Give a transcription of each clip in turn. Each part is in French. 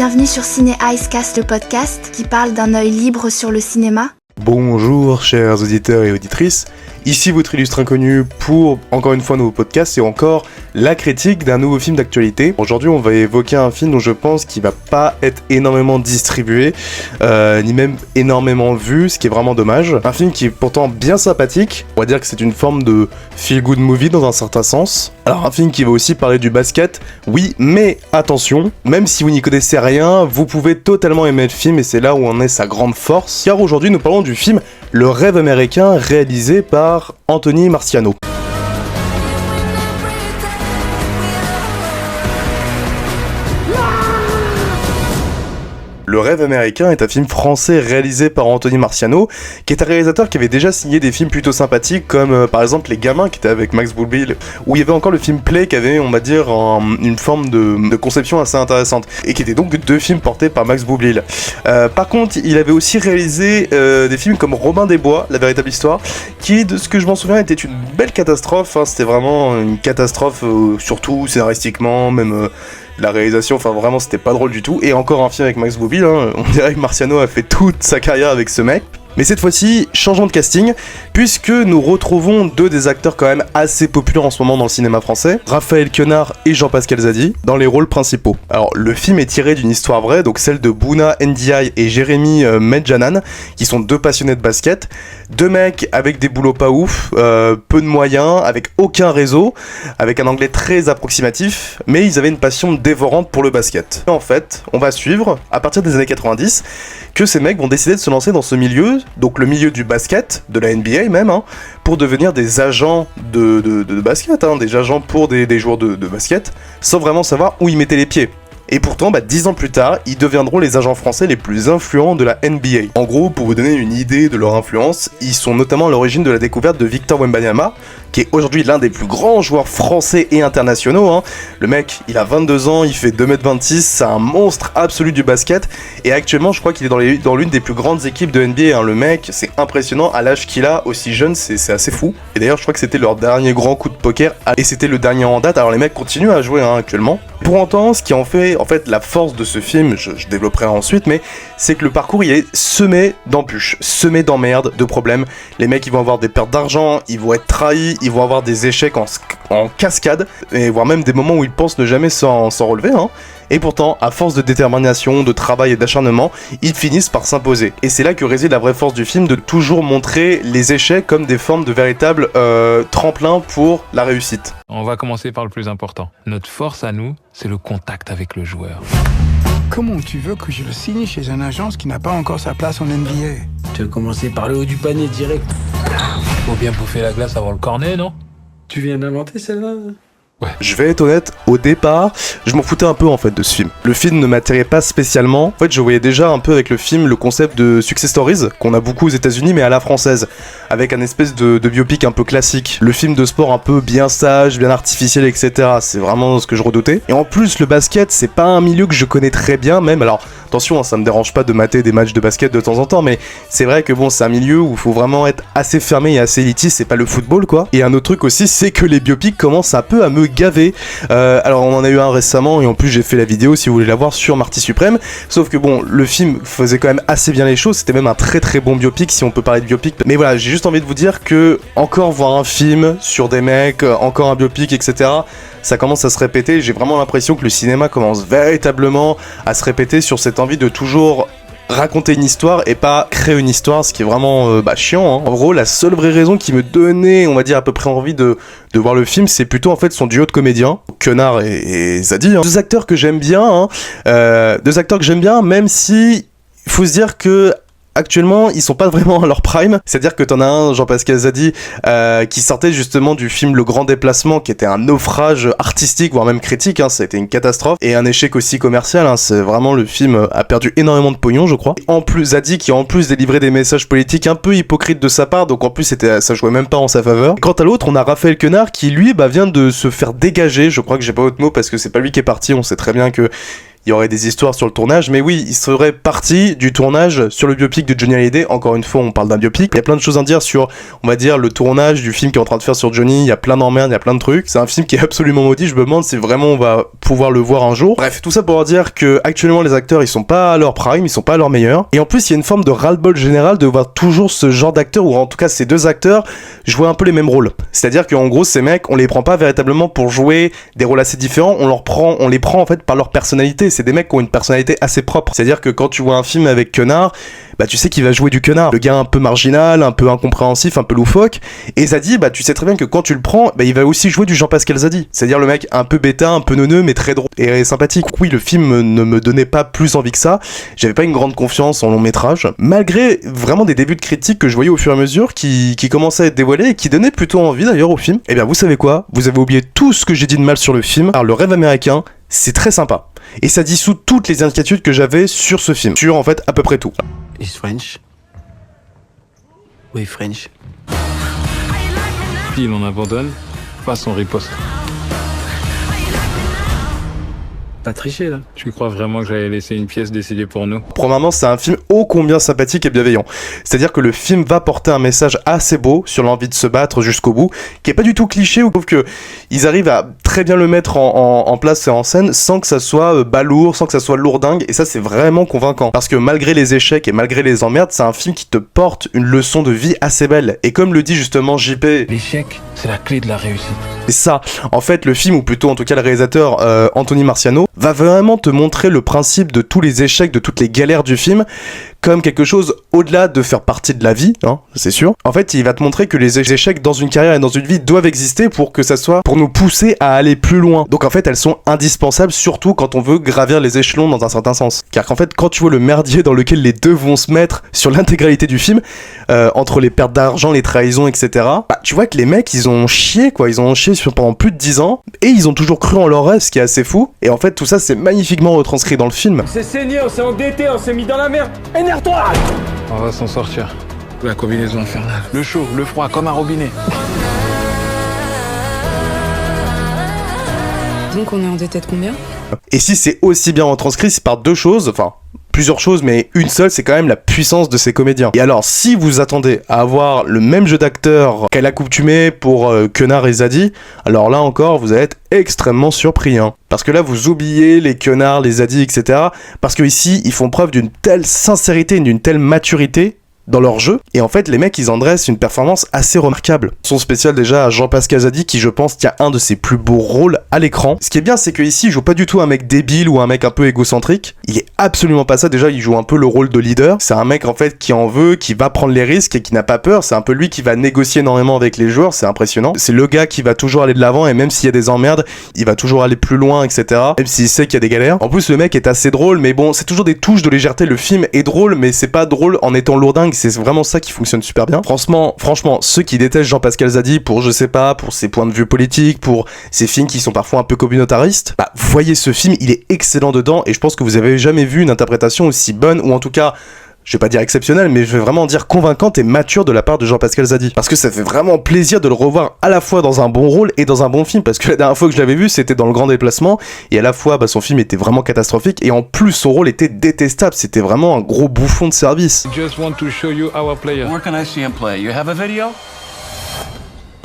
Bienvenue sur Ciné Icecast, le podcast qui parle d'un œil libre sur le cinéma. Bonjour chers auditeurs et auditrices, ici votre illustre inconnu pour encore une fois un nouveau podcast et encore la critique d'un nouveau film d'actualité. Aujourd'hui on va évoquer un film dont je pense qu'il va pas être énormément distribué, ni même énormément vu, ce qui est vraiment dommage. Un film qui est pourtant bien sympathique, on va dire que c'est une forme de feel-good movie dans un certain sens. Alors un film qui va aussi parler du basket, oui, mais attention, même si vous n'y connaissez rien, vous pouvez totalement aimer le film et c'est là où en est sa grande force. Car aujourd'hui nous parlons du film Le Rêve Américain réalisé par Anthony Marciano. Le Rêve Américain est un film français réalisé par Anthony Marciano, qui est un réalisateur qui avait déjà signé des films plutôt sympathiques, comme par exemple Les Gamins, qui était avec Max Boublil, où il y avait encore le film Play, qui avait, on va dire, une forme de conception assez intéressante, et qui étaient donc deux films portés par Max Boublil. Par contre, il avait aussi réalisé des films comme Robin des Bois, La Véritable Histoire, qui, de ce que je m'en souviens, était une belle catastrophe, hein. C'était vraiment une catastrophe, surtout scénaristiquement, même... la réalisation, enfin vraiment c'était pas drôle du tout. Et encore un film avec Max Boublil, hein. On dirait que Marciano a fait toute sa carrière avec ce mec. Mais cette fois-ci, changeons de casting, puisque nous retrouvons deux des acteurs quand même assez populaires en ce moment dans le cinéma français, Raphaël Quenard et Jean-Pascal Zadi, dans les rôles principaux. Alors, le film est tiré d'une histoire vraie, donc celle de Bouna Ndiaye et Jérémy Medjanan, qui sont deux passionnés de basket, deux mecs avec des boulots pas ouf, peu de moyens, avec aucun réseau, avec un anglais très approximatif, mais ils avaient une passion dévorante pour le basket. Et en fait, on va suivre, à partir des années 90, que ces mecs vont décider de se lancer dans ce milieu, donc le milieu du basket, de la NBA même, hein, pour devenir des agents de basket, hein, des agents pour des joueurs de basket, sans vraiment savoir où ils mettaient les pieds. Et pourtant, 10 ans plus tard, ils deviendront les agents français les plus influents de la NBA. En gros, pour vous donner une idée de leur influence, ils sont notamment à l'origine de la découverte de Victor Wembanyama, qui est aujourd'hui l'un des plus grands joueurs français et internationaux, hein. Le mec, il a 22 ans, il fait 2m26, c'est un monstre absolu du basket, et actuellement, je crois qu'il est dans l'une des plus grandes équipes de NBA, hein. Le mec, c'est impressionnant, à l'âge qu'il a, aussi jeune, c'est assez fou. Et d'ailleurs, je crois que c'était leur dernier grand coup de poker, et c'était le dernier en date, alors les mecs continuent à jouer, hein, actuellement. Pour autant, ce qui en fait la force de ce film, je développerai ensuite, mais c'est que le parcours il est semé d'embûches, semé d'emmerdes, de problèmes. Les mecs ils vont avoir des pertes d'argent, ils vont être trahis, ils vont avoir des échecs en cascade, et voire même des moments où ils pensent ne jamais s'en relever, hein. Et pourtant, à force de détermination, de travail et d'acharnement, ils finissent par s'imposer. Et c'est là que réside la vraie force du film, de toujours montrer les échecs comme des formes de véritables tremplins pour la réussite. On va commencer par le plus important. Notre force à nous, c'est le contact avec le joueur. Comment tu veux que je le signe chez une agence qui n'a pas encore sa place en NBA? Tu veux commencer par le haut du panier direct. Faut bien bouffer la glace avant le cornet, non? Tu viens d'inventer celle-là? Ouais. Je vais être honnête, au départ, je m'en foutais un peu en fait de ce film. Le film ne m'attirait pas spécialement. En fait, je voyais déjà un peu avec le film le concept de Success Stories, qu'on a beaucoup aux États-Unis mais à la française, avec un espèce de biopic un peu classique. Le film de sport un peu bien sage, bien artificiel, etc. C'est vraiment ce que je redoutais. Et en plus, le basket, c'est pas un milieu que je connais très bien, même. Alors, attention, hein, ça me dérange pas de mater des matchs de basket de temps en temps, mais c'est vrai que bon, c'est un milieu où il faut vraiment être assez fermé et assez élitiste, c'est pas le football quoi. Et un autre truc aussi, c'est que les biopics commencent un peu à me gaver. Alors on en a eu un récemment et en plus j'ai fait la vidéo si vous voulez la voir sur Marty Suprême, sauf que bon, le film faisait quand même assez bien les choses, c'était même un très très bon biopic si on peut parler de biopic, mais voilà, j'ai juste envie de vous dire que encore voir un film sur des mecs, encore un biopic, etc., ça commence à se répéter. J'ai vraiment l'impression que le cinéma commence véritablement à se répéter sur cette envie de toujours raconter une histoire et pas créer une histoire, ce qui est vraiment chiant, hein. En gros, la seule vraie raison qui me donnait, on va dire, à peu près envie de voir le film, c'est plutôt en fait son duo de comédiens, Quenard et Zadi, hein. Deux acteurs que j'aime bien, même si il faut se dire que actuellement, ils sont pas vraiment à leur prime. C'est-à-dire que t'en as un, Jean-Pascal Zadi, qui sortait justement du film Le Grand Déplacement, qui était un naufrage artistique, voire même critique, hein. Ça a été une catastrophe. Et un échec aussi commercial, hein. C'est vraiment, le film a perdu énormément de pognon, je crois. Et en plus, Zadi, qui a en plus délivrait des messages politiques un peu hypocrites de sa part, donc en plus, ça jouait même pas en sa faveur. Et quant à l'autre, on a Raphaël Quenard, qui lui, vient de se faire dégager. Je crois que j'ai pas autre mot parce que c'est pas lui qui est parti. On sait très bien que il y aurait des histoires sur le tournage, mais oui, il serait parti du tournage sur le biopic de Johnny Hallyday. Encore une fois, on parle d'un biopic. Il y a plein de choses à dire sur, on va dire, le tournage du film qu'il est en train de faire sur Johnny. Il y a plein d'emmerdes, il y a plein de trucs. C'est un film qui est absolument maudit. Je me demande si vraiment on va pouvoir le voir un jour. Bref, tout ça pour dire que actuellement les acteurs, ils sont pas à leur prime, ils sont pas à leur meilleur. Et en plus, il y a une forme de ras-le-bol général de voir toujours ce genre d'acteurs, ou en tout cas ces deux acteurs, jouer un peu les mêmes rôles. C'est-à-dire qu'en gros, ces mecs, on les prend pas véritablement pour jouer des rôles assez différents. On les prend en fait par leur personnalité. C'est des mecs qui ont une personnalité assez propre. C'est-à-dire que quand tu vois un film avec Quenard, bah tu sais qu'il va jouer du Quenard, le gars un peu marginal, un peu incompréhensif, un peu loufoque. Et Zadi, bah tu sais très bien que quand tu le prends, bah il va aussi jouer du Jean-Pascal Zadi, c'est-à-dire le mec un peu bêta, un peu neuneux, mais très drôle et sympathique. Oui, le film ne me donnait pas plus envie que ça. J'avais pas une grande confiance en long métrage, malgré vraiment des débuts de critiques que je voyais au fur et à mesure qui commençaient à être dévoilés et qui donnaient plutôt envie d'ailleurs au film. Et bien vous savez quoi, vous avez oublié tout ce que j'ai dit de mal sur le film. Alors le rêve américain, c'est très sympa. Et ça dissout toutes les inquiétudes que j'avais sur ce film. Sur en fait à peu près tout. Is French? Oui, French. Puis on abandonne, face on riposte. Pas triché là. Tu crois vraiment que j'allais laisser une pièce décidée pour nous? Premièrement, c'est un film ô combien sympathique et bienveillant. C'est-à-dire que le film va porter un message assez beau sur l'envie de se battre jusqu'au bout, qui est pas du tout cliché, ou que ils arrivent à très bien le mettre en place et en scène sans que ça soit balourd, sans que ça soit lourdingue, et ça c'est vraiment convaincant. Parce que malgré les échecs et malgré les emmerdes, c'est un film qui te porte une leçon de vie assez belle. Et comme le dit justement JP, L'échec, c'est la clé de la réussite. et ça, en fait, le film, ou plutôt en tout cas le réalisateur Anthony Marciano, va vraiment te montrer le principe de tous les échecs, de toutes les galères du film, comme quelque chose au-delà de faire partie de la vie, hein, c'est sûr. En fait, il va te montrer que les échecs dans une carrière et dans une vie doivent exister pour que ça soit, pour nous pousser à aller plus loin. Donc en fait, elles sont indispensables, surtout quand on veut gravir les échelons dans un certain sens. Car qu'en fait, quand tu vois le merdier dans lequel les deux vont se mettre sur l'intégralité du film, entre les pertes d'argent, les trahisons, etc., bah, tu vois que les mecs, ils ont chié, quoi. Ils ont chié pendant plus de 10 ans, et ils ont toujours cru en leur rêve, ce qui est assez fou. Et en fait, tout ça, c'est magnifiquement retranscrit dans le film. On s'est saigné, on s'est endetté, on s'est mis dans la merde. Énerve-toi! On va s'en sortir. La combinaison infernale. Le chaud, le froid, comme un robinet. Donc on est endetté de combien? Et si c'est aussi bien retranscrit, c'est par deux choses, enfin plusieurs choses, mais une seule, c'est quand même la puissance de ces comédiens. Et alors, si vous attendez à avoir le même jeu d'acteur qu'à l'accoutumée pour Quenard et Zadi, alors là encore, vous allez être extrêmement surpris, hein. Parce que là, vous oubliez les Quenard, les Zadi, etc. Parce que ici, ils font preuve d'une telle sincérité, d'une telle maturité dans leur jeu, et en fait les mecs ils en dressent une performance assez remarquable. Son spécial déjà à Jean-Pascal Zadi qui je pense tient un de ses plus beaux rôles à l'écran. Ce qui est bien c'est que ici il joue pas du tout un mec débile ou un mec un peu égocentrique, il est absolument pas ça. Déjà il joue un peu le rôle de leader, c'est un mec en fait qui en veut, qui va prendre les risques et qui n'a pas peur, c'est un peu lui qui va négocier énormément avec les joueurs, c'est impressionnant. C'est le gars qui va toujours aller de l'avant et même s'il y a des emmerdes, il va toujours aller plus loin, etc. Même s'il sait qu'il y a des galères. En plus le mec est assez drôle, mais bon c'est toujours des touches de légèreté, le film est drôle mais c'est pas drôle en étant lourdingue, c'est vraiment ça qui fonctionne super bien. Franchement, ceux qui détestent Jean-Pascal Zadi pour, je sais pas, pour ses points de vue politiques, pour ses films qui sont parfois un peu communautaristes, bah, voyez ce film, il est excellent dedans et je pense que vous avez jamais vu une interprétation aussi bonne, ou en tout cas, je vais pas dire exceptionnelle, mais je vais vraiment dire convaincante et mature de la part de Jean-Pascal Zadi. Parce que ça fait vraiment plaisir de le revoir à la fois dans un bon rôle et dans un bon film, parce que la dernière fois que je l'avais vu, c'était dans Le Grand Déplacement, et à la fois, bah, son film était vraiment catastrophique, et en plus, son rôle était détestable, c'était vraiment un gros bouffon de service. Just want to show you our player. Where can I see him play? You have a video?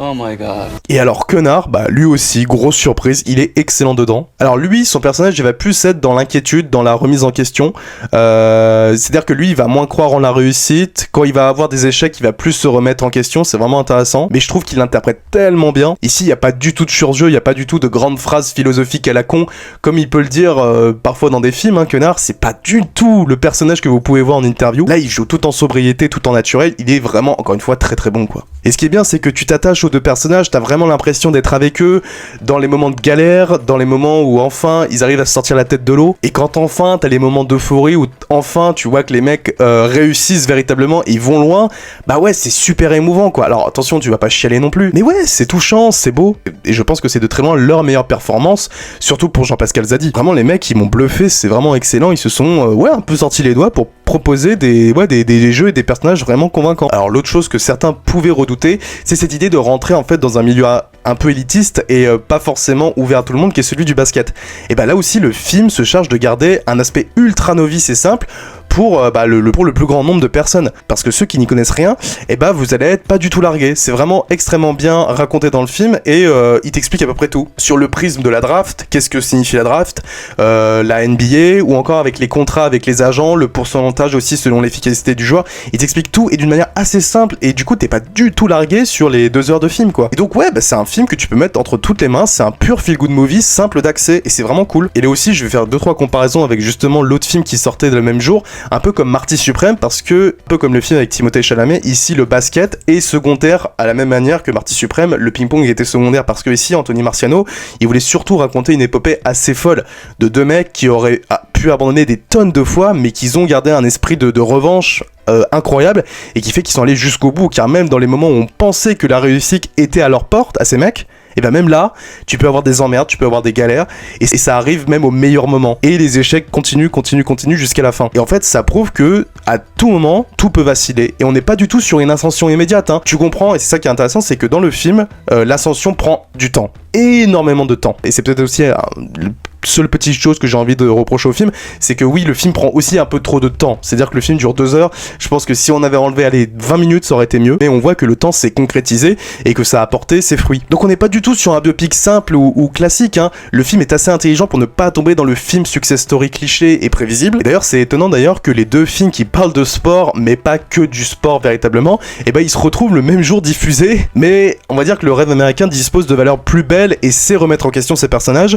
Oh my god. Et alors Quenard, bah lui aussi, grosse surprise, il est excellent dedans. Alors lui, son personnage, il va plus être dans l'inquiétude, dans la remise en question. C'est-à-dire que lui, il va moins croire en la réussite. Quand il va avoir des échecs, il va plus se remettre en question. C'est vraiment intéressant. Mais je trouve qu'il l'interprète tellement bien. Ici, il n'y a pas du tout de surjeu, il n'y a pas du tout de grandes phrases philosophiques à la con, comme il peut le dire parfois dans des films. Hein, Quenard, c'est pas du tout le personnage que vous pouvez voir en interview. Là, il joue tout en sobriété, tout en naturel. Il est vraiment, encore une fois, très très bon, quoi. Et ce qui est bien, c'est que tu t'attaches aux deux personnages, t'as vraiment l'impression d'être avec eux dans les moments de galère, dans les moments où enfin ils arrivent à sortir la tête de l'eau, et quand enfin t'as les moments d'euphorie où enfin tu vois que les mecs réussissent véritablement et ils vont loin, bah ouais, c'est super émouvant, quoi. Alors attention, tu vas pas chialer non plus, mais ouais, c'est touchant, c'est beau, et je pense que c'est de très loin leur meilleure performance, surtout pour Jean-Pascal Zadi. Vraiment, les mecs, ils m'ont bluffé, c'est vraiment excellent, ils se sont un peu sortis les doigts pour proposer des jeux et des personnages vraiment convaincants. Alors l'autre chose que certains pouvaient redouter, c'est cette idée de rentrer en fait dans un milieu un peu élitiste et pas forcément ouvert à tout le monde, qui est celui du basket. Et bah là aussi le film se charge de garder un aspect ultra novice et simple pour le plus grand nombre de personnes, parce que ceux qui n'y connaissent rien, vous allez être pas du tout largués. C'est vraiment extrêmement bien raconté dans le film et il t'explique à peu près tout sur le prisme de la draft, qu'est-ce que signifie la draft, la NBA, ou encore avec les contrats avec les agents, le pourcentage aussi selon l'efficacité du joueur. Il t'explique tout et d'une manière assez simple, et du coup t'es pas du tout largué sur les 2 heures de film, quoi. Et donc c'est un film que tu peux mettre entre toutes les mains, c'est un pur feel good movie simple d'accès et c'est vraiment cool. Et là aussi je vais faire 2-3 comparaisons avec justement l'autre film qui sortait le même jour, un peu comme Marty Suprême, parce que, un peu comme le film avec Timothée Chalamet, ici le basket est secondaire à la même manière que Marty Suprême, le ping-pong était secondaire, parce que ici Anthony Marciano, il voulait surtout raconter une épopée assez folle de 2 mecs qui auraient pu abandonner des tonnes de fois, mais qui ont gardé un esprit de revanche incroyable, et qui fait qu'ils sont allés jusqu'au bout, car même dans les moments où on pensait que la réussite était à leur porte, à ces mecs, et même là, tu peux avoir des emmerdes, tu peux avoir des galères, et ça arrive même au meilleur moment. Et les échecs continuent jusqu'à la fin. Et en fait, ça prouve que à tout moment, tout peut vaciller. Et on n'est pas du tout sur une ascension immédiate. Tu comprends, et c'est ça qui est intéressant, c'est que dans le film, l'ascension prend du temps. Énormément de temps. Et c'est peut-être aussi seule petite chose que j'ai envie de reprocher au film, c'est que oui, le film prend aussi un peu trop de temps. C'est-à-dire que le film dure 2 heures. Je pense que si on avait enlevé 20 minutes, ça aurait été mieux. Mais on voit que le temps s'est concrétisé et que ça a apporté ses fruits. Donc on n'est pas du tout sur un biopic simple ou classique. Le film est assez intelligent pour ne pas tomber dans le film success story cliché et prévisible. Et d'ailleurs, c'est étonnant que les 2 films qui parlent de sport, mais pas que du sport véritablement, ils se retrouvent le même jour diffusés. Mais on va dire que le rêve américain dispose de valeurs plus belles et sait remettre en question ses personnages.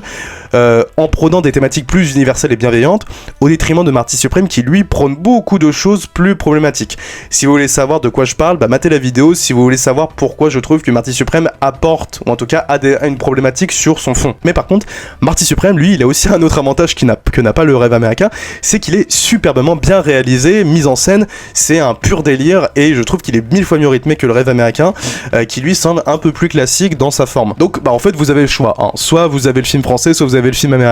En prônant des thématiques plus universelles et bienveillantes, au détriment de Marty Suprême qui lui prône beaucoup de choses plus problématiques. Si vous voulez savoir de quoi je parle, matez la vidéo si vous voulez savoir pourquoi je trouve que Marty Suprême apporte, ou en tout cas a une problématique sur son fond. Mais par contre, Marty Suprême, lui, il a aussi un autre avantage que n'a pas le rêve américain, c'est qu'il est superbement bien réalisé, mis en scène, c'est un pur délire, et je trouve qu'il est 1000 fois mieux rythmé que le rêve américain, qui lui semble un peu plus classique dans sa forme. Donc en fait vous avez le choix, soit vous avez le film français, soit vous avez le film américain.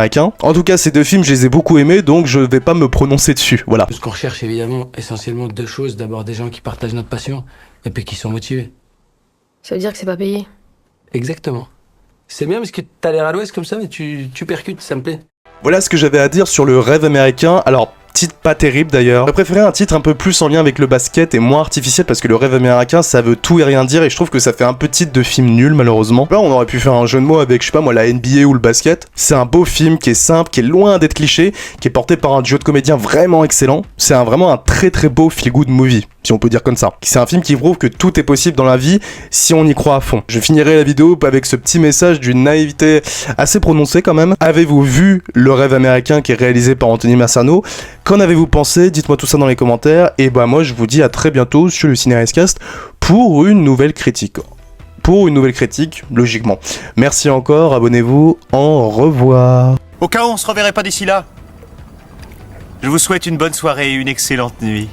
En tout cas, ces 2 films, je les ai beaucoup aimés, donc je vais pas me prononcer dessus, voilà. Ce qu'on recherche, évidemment, essentiellement 2 choses. D'abord, des gens qui partagent notre passion, et puis qui sont motivés. Ça veut dire que c'est pas payé. Exactement. C'est bien parce que t'as l'air à l'ouest comme ça, mais tu percutes, ça me plaît. Voilà ce que j'avais à dire sur le rêve américain. Alors, titre pas terrible d'ailleurs. J'aurais préféré un titre un peu plus en lien avec le basket et moins artificiel, parce que le rêve américain ça veut tout et rien dire, et je trouve que ça fait un peu titre de film nul malheureusement. Là on aurait pu faire un jeu de mots avec, je sais pas moi, la NBA ou le basket. C'est un beau film qui est simple, qui est loin d'être cliché, qui est porté par un duo de comédiens vraiment excellent. C'est vraiment un très très beau feel good movie, si on peut dire comme ça. C'est un film qui prouve que tout est possible dans la vie si on y croit à fond. Je finirai la vidéo avec ce petit message d'une naïveté assez prononcée quand même. Avez-vous vu Le Rêve Américain qui est réalisé par Anthony Marciano? Qu'en avez-vous pensé? Dites-moi tout ça dans les commentaires. Et moi je vous dis à très bientôt sur le Cinériscast pour une nouvelle critique. Logiquement. Merci encore, abonnez-vous, au revoir. Au cas où on se reverrait pas d'ici là, je vous souhaite une bonne soirée et une excellente nuit.